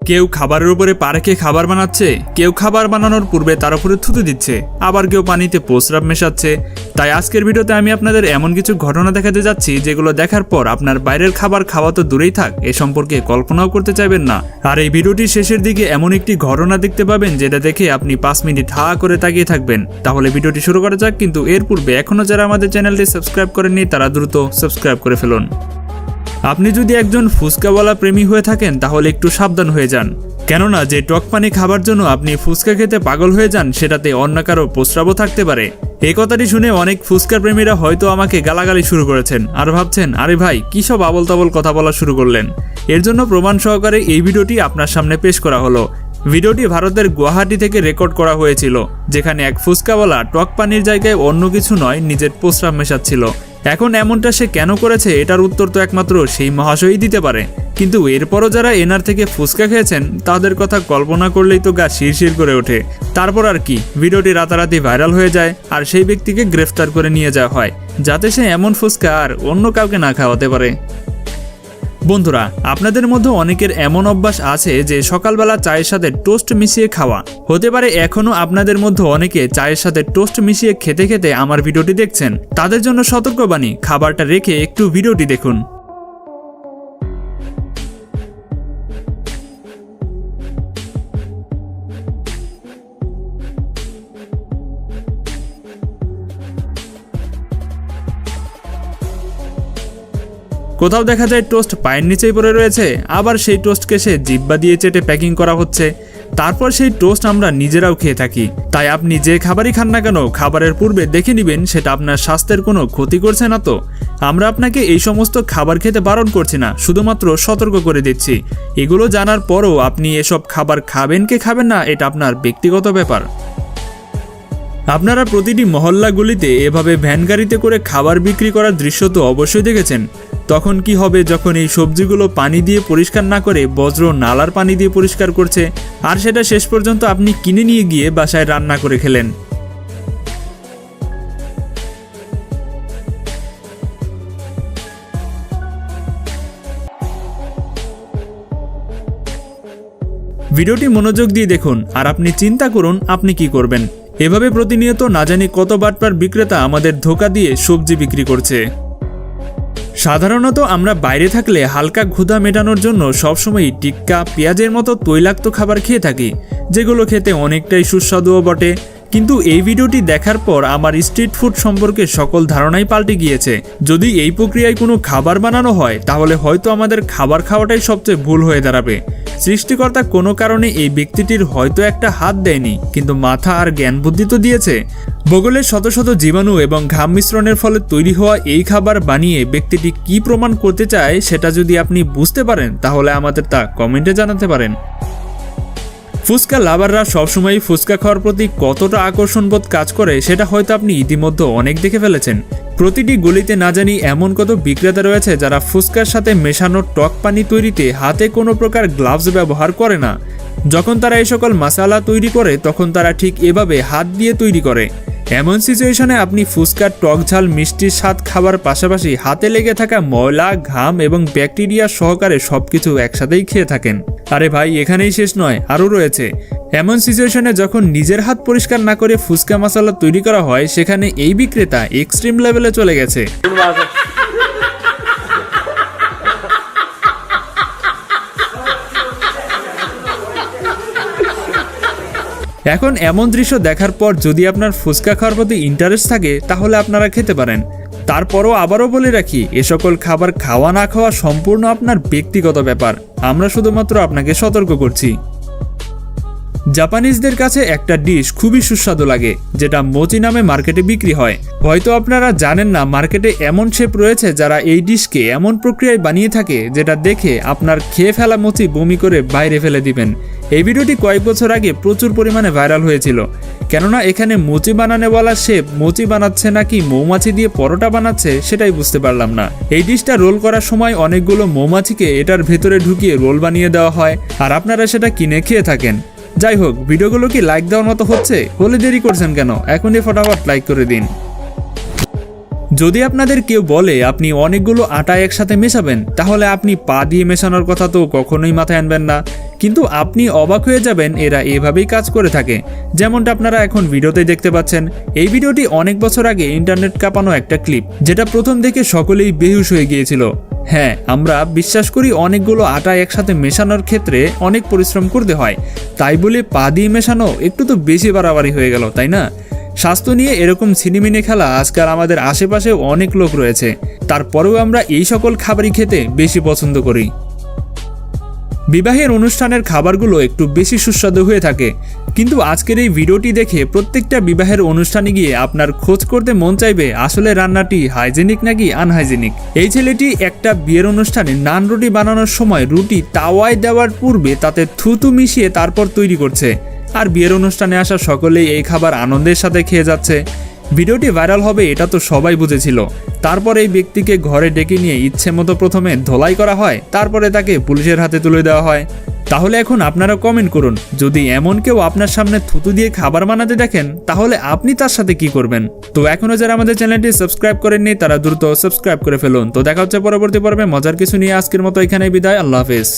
কেউ খাবারের উপরে পা রেখে খাবার বানাচ্ছে, কেউ খাবার বানানোর পূর্বে তার উপরে থুতু দিচ্ছে, আবার কেউ পানিতে প্রস্রাব মেশাচ্ছে। তাই আজকের ভিডিওতে আমি আপনাদের এমন কিছু ঘটনা দেখাতে যাচ্ছি যেগুলো দেখার পর আপনার বাইরের খাবার খাওয়া তো দূরেই থাক, এ সম্পর্কে কল্পনাও করতে চাইবেন না। আর এই ভিডিওটির শেষের দিকে এমন একটি ঘটনা দেখতে পাবেন যেটা দেখে আপনি 5 মিনিট হা করে তাকিয়ে থাকবেন। তাহলে ভিডিওটি শুরু করা যাক, কিন্তু এর পূর্বে এখনও যারা আমাদের চ্যানেলটি সাবস্ক্রাইব করেননি তারা দ্রুত সাবস্ক্রাইব করে ফেলুন। আপনি যদি একজন ফুচকাওয়ালা প্রেমী হয়ে থাকেন তাহলে একটু সাবধান হয়ে যান, কেননা যে টক পানি খাবার জন্য আপনি ফুচকা খেতে পাগল হয়ে যান সেটাতে অন্য কারো প্রস্রাবও থাকতে পারে। এই কথাটি শুনে অনেক ফুচকা প্রেমীরা হয়তো আমাকে গালাগালি শুরু করেছেন আর ভাবছেন, আরে ভাই কী সব আবল তাবল কথা বলা শুরু করলেন। এর জন্য প্রমাণ সহকারে এই ভিডিওটি আপনার সামনে পেশ করা হলো। ভিডিওটি ভারতের গুয়াহাটি থেকে রেকর্ড করা হয়েছিল, যেখানে এক ফুচকাওয়ালা টক পানির জায়গায় অন্য কিছু নয় নিজের প্রস্রাব মেশাচ্ছিল। এখন এমনটা সে কেন করেছে এটার উত্তর তো একমাত্র সেই মহাশয়ই দিতে পারে, কিন্তু এরপরও যারা এনার থেকে ফুচকা খেয়েছেন তাদের কথা কল্পনা করলেই তো গা শিরশির করে ওঠে। তারপর আর কি, ভিডিওটি রাতারাতি ভাইরাল হয়ে যায় আর সেই ব্যক্তিকে গ্রেফতার করে নিয়ে যাওয়া হয়, যাতে সে এমন ফুচকা আর অন্য কাউকে না খাওয়াতে পারে। বন্ধুরা, আপনাদের মধ্যে অনেকের এমন অভ্যাস আছে যে সকালবেলা চায়ের সাথে টোস্ট মিশিয়ে খাওয়া। হতে পারে এখনও আপনাদের মধ্যে অনেকে চায়ের সাথে টোস্ট মিশিয়ে খেতে খেতে আমার ভিডিওটি দেখছেন। তাদের জন্য সতর্কবাণী, খাবারটা রেখে একটু ভিডিওটি দেখুন। কোথাও দেখা যায় টোস্ট পায়ের নিচেই পড়ে রয়েছে, আবার সেই টোস্টকে সে জিহ্বা দিয়ে চেটে প্যাকিং করা হচ্ছে, তারপর সেই টোস্ট আমরা নিজেরাও খেয়ে থাকি। তাই আপনি যে খাবারই খান না কেন খাবারের পূর্বে দেখে নেবেন সেটা আপনার স্বাস্থ্যের কোনো ক্ষতি করছে না তো। আমরা আপনাকে এই সমস্ত খাবার খেতে বারণ করছি না, শুধুমাত্র সতর্ক করে দিচ্ছি। এগুলো জানার পরও আপনি এসব খাবার খাবেন কি খাবেন না এটা আপনার ব্যক্তিগত ব্যাপার। আপনারা প্রতিটি মহল্লাগুলিতে এভাবে ভ্যান গাড়িতে করে খাবার বিক্রি করার দৃশ্য তো অবশ্যই দেখেছেন। তখন কি হবে যখন এই সবজিগুলো পানি দিয়ে পরিষ্কার না করে বজ্র নালার পানি দিয়ে পরিষ্কার করছে, আর সেটা শেষ পর্যন্ত আপনি কিনে নিয়ে গিয়ে বাসায় রান্না করে খেলেন। ভিডিওটি মনোযোগ দিয়ে দেখুন আর আপনি চিন্তা করুন আপনি কি করবেন। এভাবে প্রতিনিয়ত না জানি কত বাটপার বিক্রেতা আমাদের ধোঁকা দিয়ে সবজি বিক্রি করছে। সাধারণত আমরা বাইরে থাকলে হালকা ক্ষুধা মেটানোর জন্য সবসময় টিক্কা, পেঁয়াজের মতো তৈলাক্ত খাবার খেয়ে থাকি, যেগুলো খেতে অনেকটাই সুস্বাদুও বটে। কিন্তু এই ভিডিওটি দেখার পর আমার স্ট্রিট ফুড সম্পর্কে সকল ধারণাই পাল্টে গিয়েছে। যদি এই প্রক্রিয়ায় কোনো খাবার বানানো হয় তাহলে হয়তো আমাদের খাবার খাওয়াটাই সবচেয়ে ভুল হয়ে দাঁড়াবে। সৃষ্টিকর্তা কোনো কারণে এই ব্যক্তিটির হয়তো একটা হাত দেয়নি, কিন্তু মাথা আর জ্ঞান বুদ্ধি তো দিয়েছে। বগলের শত শত জীবাণু এবং ঘাম মিশ্রণের ফলে তৈরি হওয়া এই খাবার বানিয়ে ব্যক্তিটি কি প্রমাণ করতে চায় সেটা যদি আপনি বুঝতে পারেন তাহলে আমাদের তা কমেন্টে জানাতে পারেন। ফুচকা লাভাররা সবসময় ফুচকা খাওয়ার প্রতি কতটা আকর্ষণবোধ কাজ করে সেটা হয়তো আপনি ইতিমধ্যে অনেক দেখে ফেলেছেন। প্রতিটি গলিতে না জানি এমন কত বিক্রেতা রয়েছে যারা ফুচকার সাথে মেশানো টক পানি তৈরিতে হাতে কোনো প্রকার গ্লাভস ব্যবহার করে না। যখন তারা এই সকল মশলা তৈরি করে তখন তারা ঠিক এভাবে হাত দিয়ে তৈরি করে। এমন সিচুয়েশনে আপনি ফুচকার টক ঝাল মিষ্টির স্বাদ খাবার পাশাপাশি হাতে লেগে থাকা ময়লা, ঘাম এবং ব্যাকটেরিয়া সহকারে সবকিছু একসাথেই খেয়ে থাকেন। আরে ভাই, এখানেই শেষ নয়, আরও রয়েছে। এমন সিচুয়েশনে যখন নিজের হাত পরিষ্কার না করে ফুচকা মশলা তৈরি করা হয় সেখানে এই বিক্রেতা এক্সট্রিম লেভেলে চলে গেছে। এখন এমন দৃশ্য দেখার পর যদি আপনার ফুচকা খাওয়ার প্রতি ইন্টারেস্ট থাকে তাহলে আপনারা খেতে পারেন। তারপরও আবারও বলে রাখি, এ সকল খাবার খাওয়া না খাওয়া সম্পূর্ণ আপনার ব্যক্তিগত ব্যাপার। আমরা শুধুমাত্র আপনাকে সতর্ক করছি। জাপানিজদের কাছে একটা ডিশ খুবই সুস্বাদু লাগে, যেটা মোচি নামে মার্কেটে বিক্রি হয়। হয়তো আপনারা জানেন না মার্কেটে এমন শেফ রয়েছে যারা এই ডিশকে এমন প্রক্রিয়ায় বানিয়ে থাকে যেটা দেখে আপনার খেয়ে ফেলা মোচি বমি করে বাইরে ফেলে দিবেন। এই ভিডিওটি কয়েক বছর আগে প্রচুর পরিমাণে ভাইরাল হয়েছিল, কেননা এখানে মোচি বানানোওয়ালা শেফ মোচি বানাচ্ছে নাকি মৌমাছি দিয়ে পরোটা বানাচ্ছে সেটাই বুঝতে পারলাম না। এই ডিশটা রোল করার সময় অনেকগুলো মৌমাছিকে এটার ভেতরে ঢুকিয়ে রোল বানিয়ে দেওয়া হয় আর আপনারা সেটা কিনে খেয়ে থাকেন। যাই হোক, ভিডিওগুলো কি লাইক দেওয়ার মতো হচ্ছে? হলে দেরি করছেন কেন? এখনই ফটাফট লাইক করে দিন। যদি আপনাদের কেউ বলে আপনি অনেকগুলো আটা একসাথে মেশাবেন, তাহলে আপনি পা দিয়ে মেশানোর কথা তো কখনোই মাথায় আনবেন না। কিন্তু আপনি অবাক হয়ে যাবেন, এরা এভাবেই কাজ করে থাকে। যেমনটা আপনারা এখন ভিডিওতে দেখতে পাচ্ছেন। এই ভিডিওটি অনেক বছর আগে ইন্টারনেট কাঁপানো একটা ক্লিপ, যেটা প্রথম দেখে সকলেই বেহুশ হয়ে গিয়েছিল। হ্যাঁ, আমরা বিশ্বাস করি অনেকগুলো আটা একসাথে মেশানোর ক্ষেত্রে অনেক পরিশ্রম করতে হয়, তাই বলে পা দিয়ে মেশানো একটু তো বেশি বাড়াবাড়ি হয়ে গেল, তাই না? স্বাস্থ্য নিয়ে এরকম ছিনিমিনি খেলা আজকাল আমাদের আশেপাশে অনেক লোক রয়েছে, তারপরেও আমরা এই সকল খাবারই খেতে বেশি পছন্দ করি। বিবাহের অনুষ্ঠানের খাবারগুলো একটু বেশি সুস্বাদু হয়ে থাকে, কিন্তু আজকের এই ভিডিওটি দেখে প্রত্যেকটা বিবাহের অনুষ্ঠানে গিয়ে আপনার খোঁজ করতে মন চাইবে আসলে রান্নাটি হাইজেনিক নাকি আনহাইজেনিক। এই ছেলেটি একটা বিয়ের অনুষ্ঠানে নান রুটি বানানোর সময় রুটি তাওয়ায় দেওয়ার পূর্বে তাতে থুতু মিশিয়ে তারপর তৈরি করছে, আর বিয়ের অনুষ্ঠানে আসা সকলেই এই খাবার আনন্দের সাথে খেয়ে যাচ্ছে। ভিডিওটি ভাইরাল হবে এটা তো সবাই বুঝেছিল। তারপর এই ব্যক্তিকে ঘরে ডেকে নিয়ে ইচ্ছে মতো প্রথমে ধোলাই করা হয়, তারপরে তাকে পুলিশের হাতে তুলে দেওয়া হয়। তাহলে এখন আপনারা কমেন্ট করুন, যদি এমন কেউ আপনার সামনে থুতু দিয়ে খাবার বানাতে দেখেন, তাহলে আপনি তার সাথে কি করবেন? তো এখনো যারা আমাদের চ্যানেলটি সাবস্ক্রাইব করেননি তারা দ্রুত সাবস্ক্রাইব করে ফেলুন। তো দেখা হচ্ছে পরবর্তী পর্বে মজার কিছু নিয়ে। আজকের মতো এখানেই বিদায়। আল্লাহ হাফেজ।